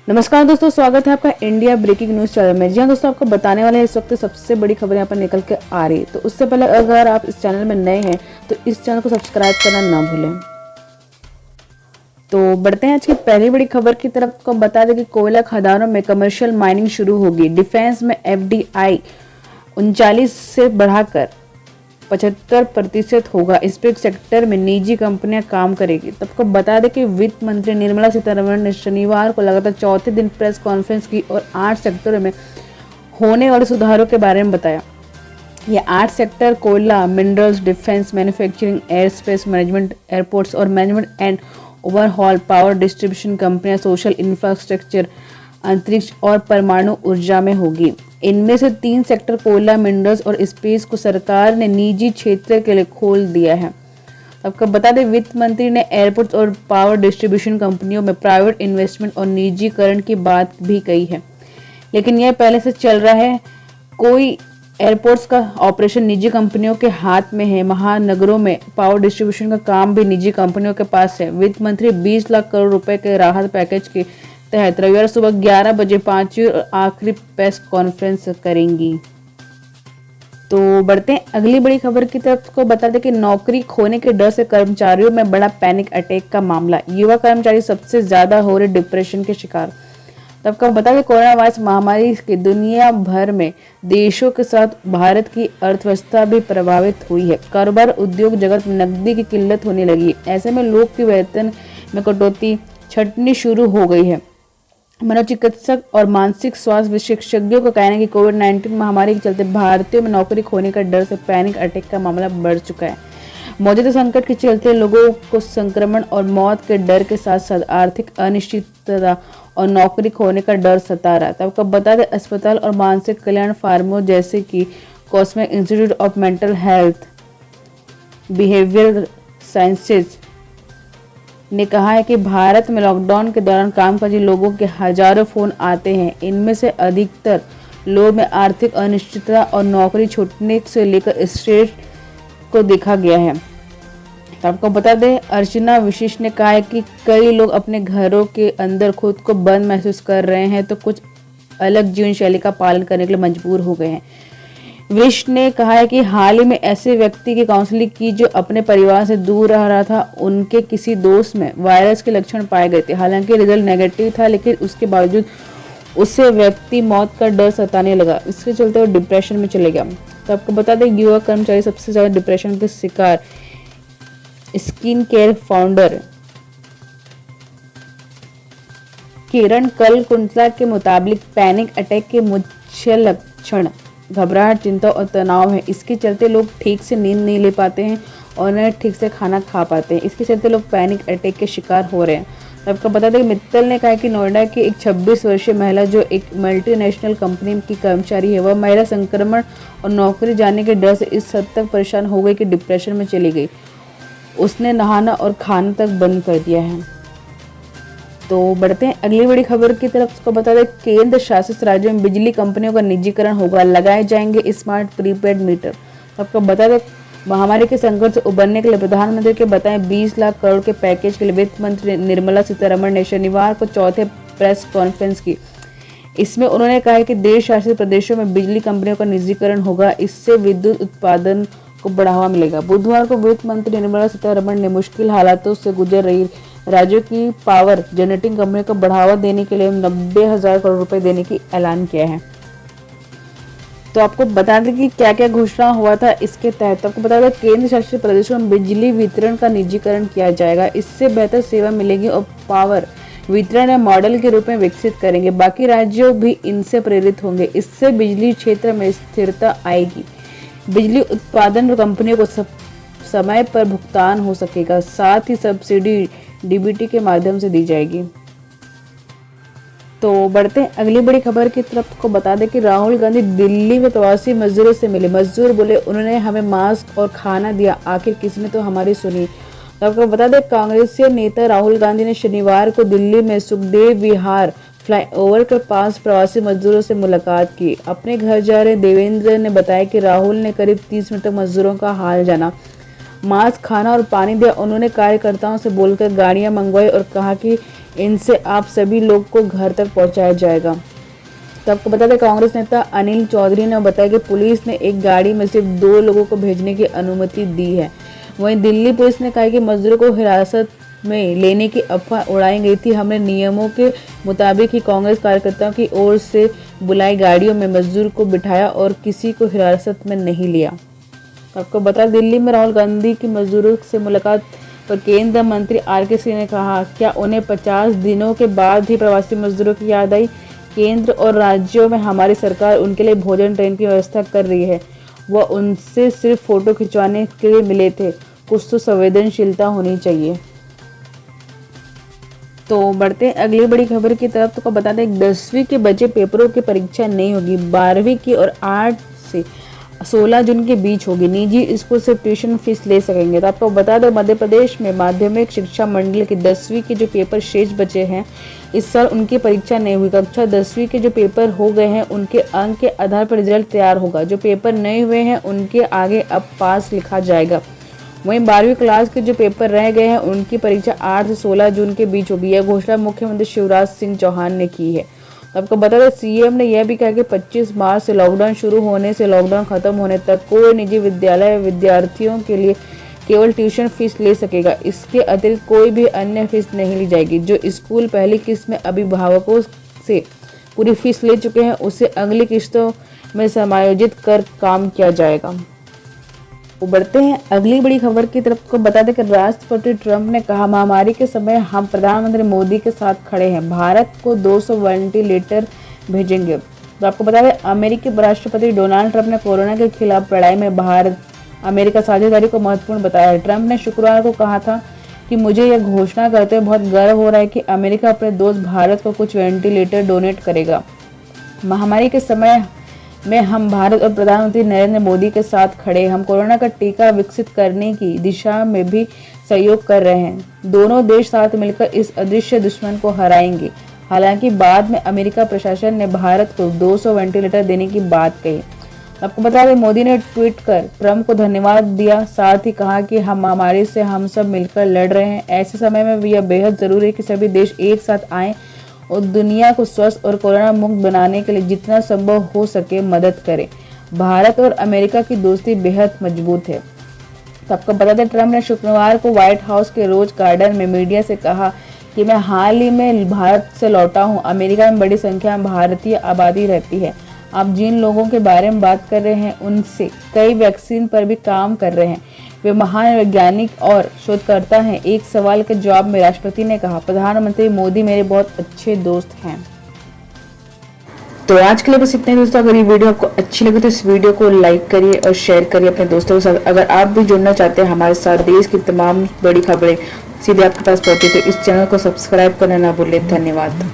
नमस्कार दोस्तों, स्वागत है आपका इंडिया ब्रेकिंग न्यूज चैनल में। जी हाँ दोस्तों, आपको बताने वाले हैं इस वक्त सबसे बड़ी खबर यहाँ पर निकल के आ रही है। तो उससे पहले अगर आप इस चैनल में नए हैं तो इस चैनल को सब्सक्राइब करना ना भूलें। तो बढ़ते हैं आज की पहली बड़ी खबर की तरफ। को बता दें कि कोयला खदानों में कमर्शियल माइनिंग शुरू होगी। डिफेंस में FDI 39 से बढ़ाकर 75% होगा। स्पेस सेक्टर में निजी कंपनियां काम करेगी। तो आपको बता दें कि वित्त मंत्री निर्मला सीतारमण ने शनिवार को लगातार चौथे दिन प्रेस कॉन्फ्रेंस की और 8 सेक्टरों में होने वाले सुधारों के बारे में बताया। ये 8 सेक्टर कोयला, minerals, defence, manufacturing, air space management, airports और management and overhaul, power distribution कंपनियां, सोशल इंफ्रास्ट्रक्चर, अंतरिक्ष और परमाणु ऊर्जा में होगी। इनमें से 3 सेक्टर कोयला, मिनरल्स और स्पेस को सरकार ने निजी क्षेत्र के लिए खोल दिया है। आपको बता दें, वित्त मंत्री ने एयरपोर्ट्स और पावर डिस्ट्रीब्यूशन कंपनियों में प्राइवेट इन्वेस्टमेंट और निजीकरण की बात भी कही है, लेकिन यह पहले से चल रहा है। कोई एयरपोर्ट्स का ऑपरेशन निजी कंपनियों के हाथ में है। महानगरों में पावर डिस्ट्रीब्यूशन का काम भी निजी कंपनियों के पास है। वित्त मंत्री 20 लाख करोड़ रुपए के राहत पैकेज के तहत रविवार सुबह 11 बजे 5वीं और आखिरी प्रेस कॉन्फ्रेंस करेंगी। तो बढ़ते हैं अगली बड़ी खबर की तरफ। को बता दें कि नौकरी खोने के डर से कर्मचारियों में बड़ा पैनिक अटैक का मामला। युवा कर्मचारी सबसे ज्यादा हो रहे डिप्रेशन के शिकार। तब का बता दें, कोरोना वायरस महामारी के दुनिया भर में देशों के साथ भारत की अर्थव्यवस्था भी प्रभावित हुई है। कारोबार उद्योग जगत में नकदी की किल्लत होने लगी। ऐसे में लोग के वेतन में कटौती छंटनी शुरू हो गई है। मनोचिकित्सक और मानसिक स्वास्थ्य विशेषज्ञों का कहना है कि कोविड-19 महामारी के चलते भारतीयों में नौकरी खोने का डर से पैनिक अटैक का मामला बढ़ चुका है। मौजूदा संकट के चलते लोगों को संक्रमण और मौत के डर के साथ साथ आर्थिक अनिश्चितता और नौकरी खोने का डर सता रहा था। आपको बता दें, अस्पताल और मानसिक कल्याण फार्मों जैसे कि cosmic institute of mental health behaviour sciences ने कहा है कि भारत में लॉकडाउन के दौरान कामकाजी लोगों के हजारों फोन आते हैं। इनमें से अधिकतर लोग में आर्थिक अनिश्चितता और नौकरी छूटने से लेकर स्ट्रेस को देखा गया है। तो आपको बता दें, अर्चना विशिष्ट ने कहा है कि कई लोग अपने घरों के अंदर खुद को बंद महसूस कर रहे हैं, तो कुछ अलग जीवन शैली का पालन करने के लिए मजबूर हो गए हैं। विश ने कहा है कि हाल ही में ऐसे व्यक्ति की काउंसलिंग की जो अपने परिवार से दूर रह रहा था। उनके किसी दोस्त में वायरस के लक्षण पाए गए थे। हालांकि रिजल्ट नेगेटिव था, लेकिन उसके बावजूद उससे व्यक्ति मौत का डर सताने लगा। इसके चलते वो डिप्रेशन में चले गया। तो आपको बता दें, युवा कर्मचारी सबसे ज्यादा डिप्रेशन के शिकार। स्किन केयर फाउंडर किरण कल कुंतला के मुताबिक पैनिक अटैक के मुख्य लक्षण घबराहट, चिंता और तनाव है। इसके चलते लोग ठीक से नींद नहीं ले पाते हैं और न ठीक से खाना खा पाते हैं। इसके चलते लोग पैनिक अटैक के शिकार हो रहे हैं। तो आपको बता दें, मित्तल ने कहा कि नोएडा की एक 26 वर्षीय महिला जो एक मल्टीनेशनल कंपनी की कर्मचारी है, वह महिला संक्रमण और नौकरी जाने के डर से इस हद तक परेशान हो गई कि डिप्रेशन में चली गई। उसने नहाना और खाना तक बंद कर दिया है। तो बढ़ते हैं अगली बड़ी खबर की तरफ। उसको बता दें, केंद्र शासित राज्यों में बिजली कंपनियों का निजीकरण होगा। लगाए जाएंगे स्मार्ट प्रीपेड मीटर। तो आपको बता दें, महामारी के संकट से उबरने के लिए प्रधानमंत्री के बताएं 20 लाख करोड़ के पैकेज के लिए वित्त मंत्री निर्मला सीतारमण ने शनिवार को चौथे प्रेस कॉन्फ्रेंस की। इसमें उन्होंने कहा कि देश शासित प्रदेशों में बिजली कंपनियों का निजीकरण होगा। इससे विद्युत उत्पादन को बढ़ावा मिलेगा। बुधवार को वित्त मंत्री निर्मला सीतारमण ने मुश्किल हालातों से गुजर रही राज्यों की पावर जनरेटिंग कंपनियों को बढ़ावा देने के लिए 90,000 करोड़ रुपए देने की ऐलान किया है। तो आपको बता दें कि क्या क्या घोषणा हुआ था इसके तहत। आपको बता दें, केंद्र शासित प्रदेशों में बिजली वितरण का निजीकरण किया जाएगा। इससे बेहतर सेवा मिलेगी और पावर वितरण मॉडल के रूप में विकसित करेंगे। बाकी राज्यों भी इनसे प्रेरित होंगे। इससे बिजली क्षेत्र में स्थिरता आएगी। बिजली उत्पादन कंपनियों को समय पर भुगतान हो सकेगा। साथ ही सब्सिडी DBT के माध्यम से दी जाएगी। तो बढ़ते हैं अगली बड़ी खबर की तरफ। को बता दें कि राहुल गांधी दिल्ली में प्रवासी मजदूरों से मिले। मजदूर बोले, उन्होंने हमें मास्क और खाना दिया, आखिर किसने तो हमारी सुनी। तो आपको बता दें, कांग्रेसी नेता राहुल गांधी ने शनिवार को दिल्ली में सुखदेव विहार फ्लाईओवर के पास प्रवासी मजदूरों से मुलाकात की। अपने घर जा रहे देवेंद्र ने बताया कि राहुल ने करीब 30 मिनट तक मजदूरों का हाल जाना, मास्क, खाना और पानी दिया। उन्होंने कार्यकर्ताओं से बोलकर गाड़ियां मंगवाई और कहा कि इनसे आप सभी लोग को घर तक पहुंचाया जाएगा। तो आपको बता दें, कांग्रेस नेता अनिल चौधरी ने बताया कि पुलिस ने एक गाड़ी में सिर्फ 2 लोगों को भेजने की अनुमति दी है। वहीं दिल्ली पुलिस ने कहा कि मजदूरों को हिरासत में लेने की अफवाह उड़ाई गई थी। हमने नियमों के मुताबिक ही कांग्रेस कार्यकर्ताओं की ओर से बुलाई गाड़ियों में मजदूर को बिठाया और किसी को हिरासत में नहीं लिया। आपको बता, दिल्ली में राहुल गांधी की मजदूरों से मुलाकात पर केंद्रीय मंत्री आर.के. सिंह ने कहा, क्या उन्हें 50 दिनों के बाद ही प्रवासी मजदूरों की याद आई? केंद्र और राज्यों में हमारी सरकार उनके लिए भोजन ट्रेन की व्यवस्था कर रही है। वह उनसे सिर्फ फोटो खिंचवाने के लिए मिले थे। कुछ तो संवेदनशीलता होनी चाहिए। तो बढ़ते अगली बड़ी खबर की तरफ। तो बता दें, 10वीं के बचे पेपरों की परीक्षा नहीं होगी। 12वीं की और 8 से 16 जून के बीच होगी। निजी स्कूल से ट्यूशन फीस ले सकेंगे। तो आपको बता दो, मध्य प्रदेश में माध्यमिक शिक्षा मंडल के 10वीं के जो पेपर शेष बचे हैं, इस साल उनकी परीक्षा नहीं हुई। कक्षा 10वीं के जो पेपर हो गए हैं, उनके अंक के आधार पर रिजल्ट तैयार होगा। जो पेपर नहीं हुए हैं, उनके आगे अब पास लिखा जाएगा। वहीं 12वीं क्लास के जो पेपर रह गए हैं, उनकी परीक्षा 8 से 16 जून के बीच होगी। यह घोषणा मुख्यमंत्री शिवराज सिंह चौहान ने की है। आपको बता दें, सीएम ने यह भी कहा कि 25 मार्च से लॉकडाउन शुरू होने से लॉकडाउन खत्म होने तक कोई निजी विद्यालय विद्यार्थियों के लिए केवल ट्यूशन फीस ले सकेगा। इसके अतिरिक्त कोई भी अन्य फीस नहीं ली जाएगी। जो स्कूल पहली किस्त में अभिभावकों से पूरी फीस ले चुके हैं, उसे अगली किस्तों में समायोजित कर काम किया जाएगा। बढ़ते हैं अगली बड़ी खबर की तरफ। को बता दें कि राष्ट्रपति ट्रंप ने कहा, महामारी के समय हम प्रधानमंत्री मोदी के साथ खड़े हैं। भारत को 200 वेंटिलेटर भेजेंगे। तो आपको बता दें, अमेरिकी राष्ट्रपति डोनाल्ड ट्रंप ने कोरोना के खिलाफ लड़ाई में भारत अमेरिका साझेदारी को महत्वपूर्ण बताया है। ट्रंप ने शुक्रवार को कहा था कि मुझे यह घोषणा करते हुए बहुत गर्व हो रहा है कि अमेरिका अपने दोस्त भारत को कुछ वेंटिलेटर डोनेट करेगा। महामारी के समय में हम भारत और प्रधानमंत्री नरेंद्र मोदी के साथ खड़े। हम कोरोना का टीका विकसित करने की दिशा में भी सहयोग कर रहे हैं। दोनों देश साथ मिलकर इस अदृश्य दुश्मन को हराएंगे। हालांकि बाद में अमेरिका प्रशासन ने भारत को 200 वेंटिलेटर देने की बात कही। आपको बता दें, मोदी ने ट्वीट कर ट्रंप को धन्यवाद दिया। साथ ही कहा कि हम महामारी से हम सब मिलकर लड़ रहे हैं। ऐसे समय में भी यह बेहद जरूरी है कि सभी देश एक साथ आएं और दुनिया को स्वस्थ और कोरोना मुक्त बनाने के लिए जितना संभव हो सके मदद करें। भारत और अमेरिका की दोस्ती बेहद मजबूत है। तो आपको बता दें, ट्रंप ने शुक्रवार को व्हाइट हाउस के रोज गार्डन में मीडिया से कहा कि मैं हाल ही में भारत से लौटा हूं। अमेरिका में बड़ी संख्या में भारतीय आबादी रहती है। आप जिन लोगों के बारे में बात कर रहे हैं, उनसे कई वैक्सीन पर भी काम कर रहे हैं। वे महान वैज्ञानिक और शोधकर्ता हैं। एक सवाल के जवाब में राष्ट्रपति ने कहा, प्रधानमंत्री मोदी मेरे बहुत अच्छे दोस्त हैं। तो आज के लिए बस इतना ही दोस्तों। अगर ये वीडियो आपको अच्छी लगी तो इस वीडियो को लाइक करिए और शेयर करिए अपने दोस्तों के साथ। अगर आप भी जुड़ना चाहते हैं हमारे साथ, देश की तमाम बड़ी खबरें सीधे आपके पास पहुंचे, तो इस चैनल को सब्सक्राइब करना ना भूलें। धन्यवाद।